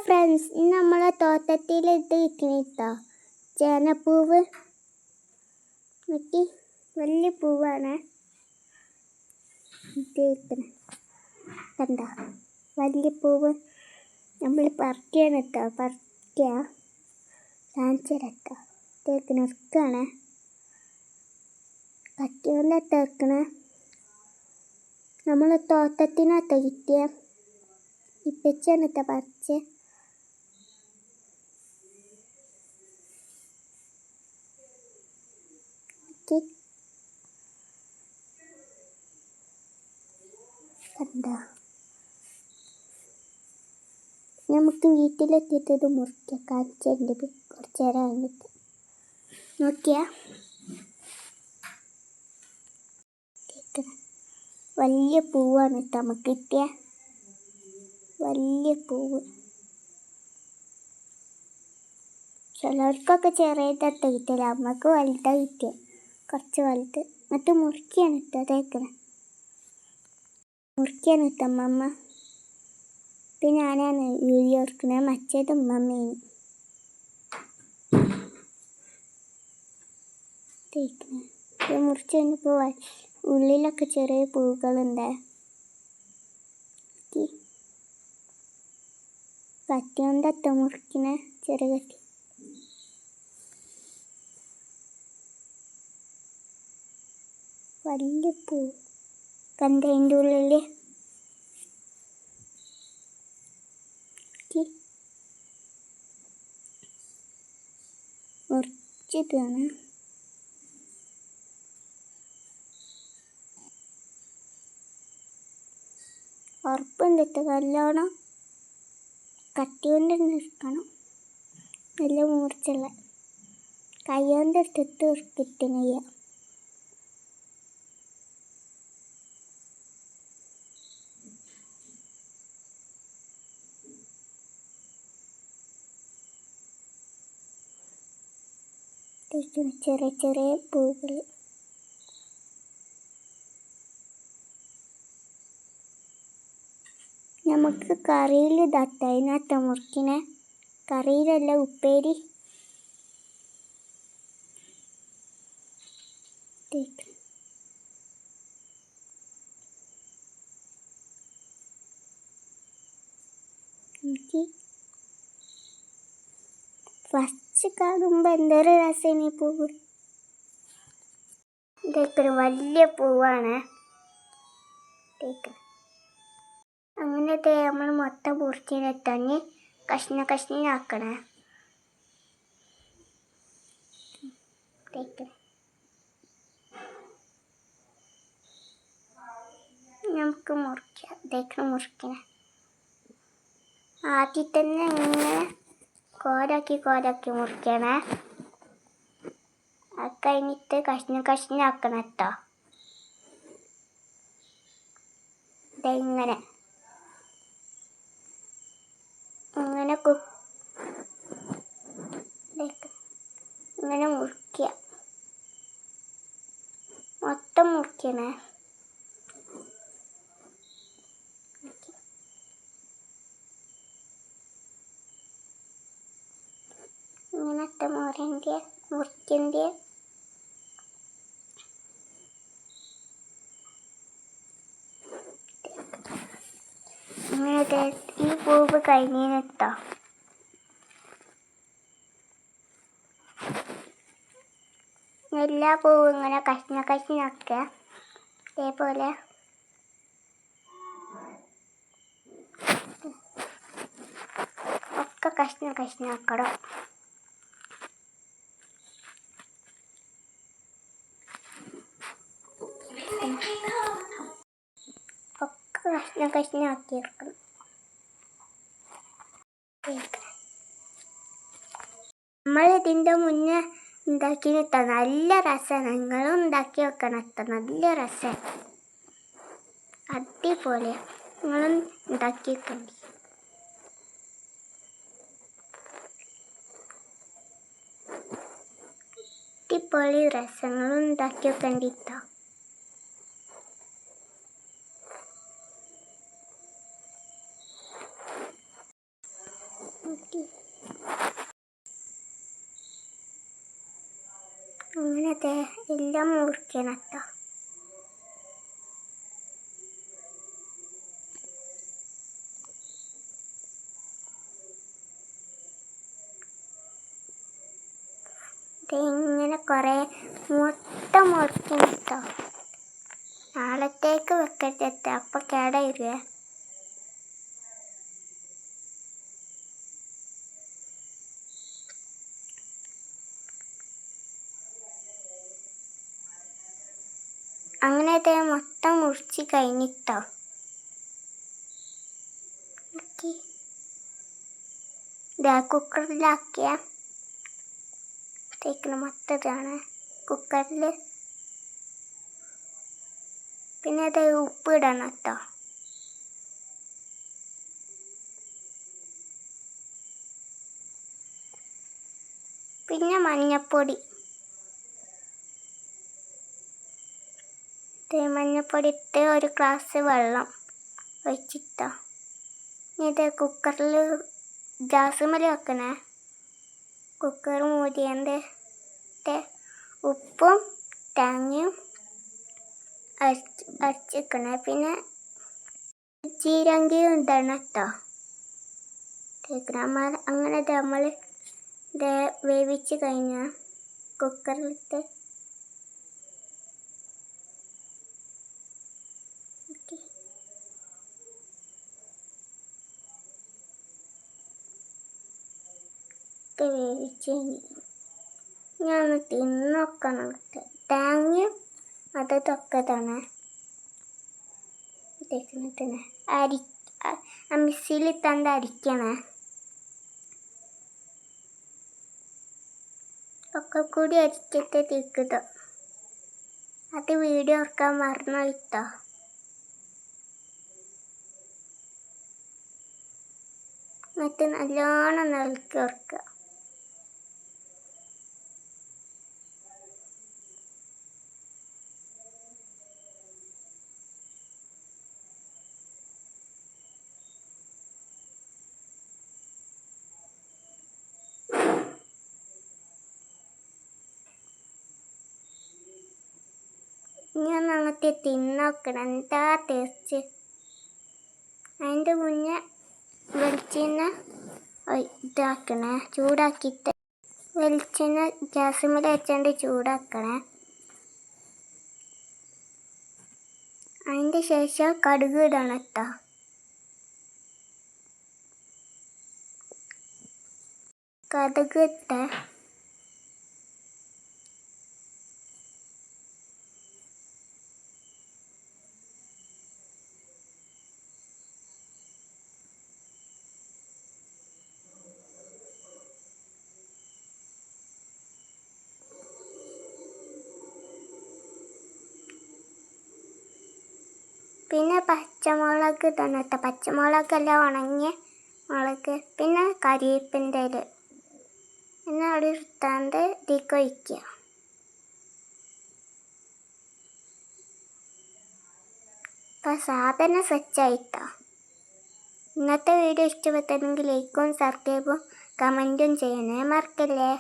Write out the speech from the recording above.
Friends, ഇന്ന് നമ്മളെ തോട്ടത്തിൽ ഇത് കിട്ടണിട്ടോ ചേനപ്പൂവ്. വലിയ പൂവാണ് കണ്ട, വലിയ പൂവ്. നമ്മൾ പറിക്കാണ് കേട്ടോ, പറിക്കുക കാണിച്ചിരട്ടോ. ഇറക്കാണ് കട്ടിയോണ്ട് ഇറക്കണ. നമ്മൾ തോട്ടത്തിനകത്ത് കിട്ടിയ ഇപ്പച്ചാണ് കേട്ടോ പറിച്ച്. കണ്ട, നമുക്ക് വീട്ടിലെത്തിയിട്ടത് മുറിക്കാം. കാണിച്ചുണ്ട് കുറച്ച് നേരം കഴിഞ്ഞിട്ട് നോക്കിയാ. വലിയ പൂവാണ് കേട്ടോ നമുക്ക് കിട്ടിയ വലിയ പൂവ്. ചിലർക്കൊക്കെ ചെറിയതൊക്കെ കിട്ടില്ല, അമ്മക്ക് വലുതാണ് കിട്ടിയ, കുറച്ച് വലുത്. എന്നിട്ട് മുറിക്കാണ് കേട്ടോ തേക്കണേ, മുറിക്കാണ് കേട്ടോ അമ്മമ്മ. ഇത് ഞാനാണ് വീഡിയോ എടുക്കണേ, മറ്റേത് ഉമ്മമ്മയാണ് തേക്കണേ. ഇത് മുറിച്ച് കഴിഞ്ഞപ്പോൾ ഉള്ളിലൊക്കെ ചെറിയ പൂക്കളുണ്ട്. കത്തി കൊണ്ടത്ത മുറിക്കണേ, ചെറിയ കത്തി. വലിയ പൂ കണ്ടതിൻ്റെ ഉള്ളിൽ മുറിച്ചിട്ടാണ്. ഉറപ്പുണ്ടിട്ട് നല്ലോണം കത്തി കൊണ്ട് എടുക്കണം, നല്ല മൂർച്ചുള്ള. കൈ കൊണ്ട് എടുത്തിട്ട് കിട്ടണില്ല. ചെറിയ ചെറിയ പൂകൾ. നമുക്ക് കറിയിൽ ഇതാട്ട അതിനകത്ത് മുറിക്കണേ, കറിയിലല്ല ഉപ്പേരി. എനിക്ക് ഫസ്റ്റ് കാണുമ്പോൾ എന്തൊരു രസമാണ് ഈ പൂവ്. ഇതൊക്കെ ഒരു വലിയ പൂവാണ്. അങ്ങനത്തെ നമ്മൾ മൊത്തം മുറിച്ചിനെത്തഞ്ഞ് കഷ്ണാക്കണേ. നമുക്ക് മുറിക്കാം. മുറിക്കണേ ആദ്യം തന്നെ ഇങ്ങനെ കോരാക്കി മുറിക്കണേ. അത് കഴിഞ്ഞിട്ട് കഷ്ണാക്കണം കേട്ടോ. ഇങ്ങനെ ഇങ്ങനെ മുറിക്കുക, മൊത്തം മുറിക്കണേ. ഇങ്ങനത്തെ മുറിക്കൻ്റെ ഇങ്ങനെ ഈ പൂവ് കഴിഞ്ഞിട്ടോ. എല്ലാ പൂവും ഇങ്ങനെ കഷ്ണാക്കുക. ഇതേപോലെ ഒക്കെ കഷ്ണാക്കണം. ഒക്കെ കഷ്ണാക്കിയെടുക്കണം. നമ്മളിതിൻ്റെ മുന്നേ ഉണ്ടാക്കിയിട്ട നല്ല രസമാണ്. നിങ്ങളും ഉണ്ടാക്കി വെക്കണം കേട്ടോ, നല്ല രസമാണ്, അടിപൊളിയാണ്. നിങ്ങളും ഉണ്ടാക്കി വെക്കണ്ടി. അടിപൊളി രസങ്ങളും ഉണ്ടാക്കി വെക്കണ്ടിട്ടോ. അങ്ങനത്തെ എല്ലാം മുറിക്കണം കേട്ടോ. ഇങ്ങനെ കുറേ മൊത്തം മുറിക്കണം കേട്ടോ. നാളത്തേക്ക് വെക്കട്ടെ, അപ്പം കേടായിരുവേ. അങ്ങനത്തെ മൊത്തം മുറിച്ച് കഴിഞ്ഞിട്ടോ. ഇതാ കുക്കറിലാക്കിയ തേക്കുന്ന മൊത്തതാണ് കുക്കറിൽ. പിന്നെ അത് ഉപ്പ് ഇടണം കേട്ടോ. പിന്നെ മഞ്ഞപ്പൊടി ഇട്ട് ഒരു ഗ്ലാസ് വെള്ളം ഒഴിച്ചിട്ടോ. ഇത് കുക്കറിൽ ഗ്യാസ് മേലെ വെക്കണേ. കുക്കർ മൂടിയതിൻ്റെ ഉപ്പും തേങ്ങയും അരച്ചിക്കണേ. പിന്നെ ജീരകയും ഇടണം കേട്ടോ. അങ്ങനെ നമ്മൾ ഇത് വേവിച്ച് കഴിഞ്ഞാൽ കുക്കറിലിട്ട് വേവിച്ച് ഞാൻ തിന്നൊക്കണം. തേങ്ങയും അതൊക്കെ തന്നെ മിക്സിയിൽ തണ്ട് അരിക്കണേ. ഒക്കെ കൂടി അരിച്ചിട്ട് തിക്കുക. അത് വീഡിയോ ഓർക്കാൻ മറന്നുപോയിട്ടോ. എന്നിട്ട് നല്ലോണം ഇളക്കി ഓർക്കുക. ഞാൻ അങ്ങനത്തെ തിന്നോക്കണം എന്താ ടേസ്റ്റ്. അതിൻ്റെ മുന്നേ വെളിച്ചെണ്ണ ഇതാക്കണേ, ചൂടാക്കിയിട്ട് വെളിച്ചെണ്ണ ഗ്യാസ് മേലെ വെച്ചുകൊണ്ട് ചൂടാക്കണേ. അതിൻ്റെ ശേഷം കടുക് ഇടണം കേട്ടോ. കടുക് ഇട്ട് പിന്നെ പച്ചമുളക് തന്നെ കേട്ടോ. പച്ചമുളകെല്ലാം ഉണങ്ങിയ മുളക്. പിന്നെ കരിവേപ്പിൻ്റെ ഇല. പിന്നെ അവിടെ എടുത്താണ്ട് ഇതിലേക്ക് ഒഴിക്കുക. അപ്പം സാധനം സെറ്റായിട്ടോ. ഇന്നത്തെ വീഡിയോ ഇഷ്ടപ്പെട്ടെങ്കിൽ ലൈക്കും സബ്സ്ക്രൈബും കമൻറ്റും ചെയ്യണേ മറക്കല്ലേ.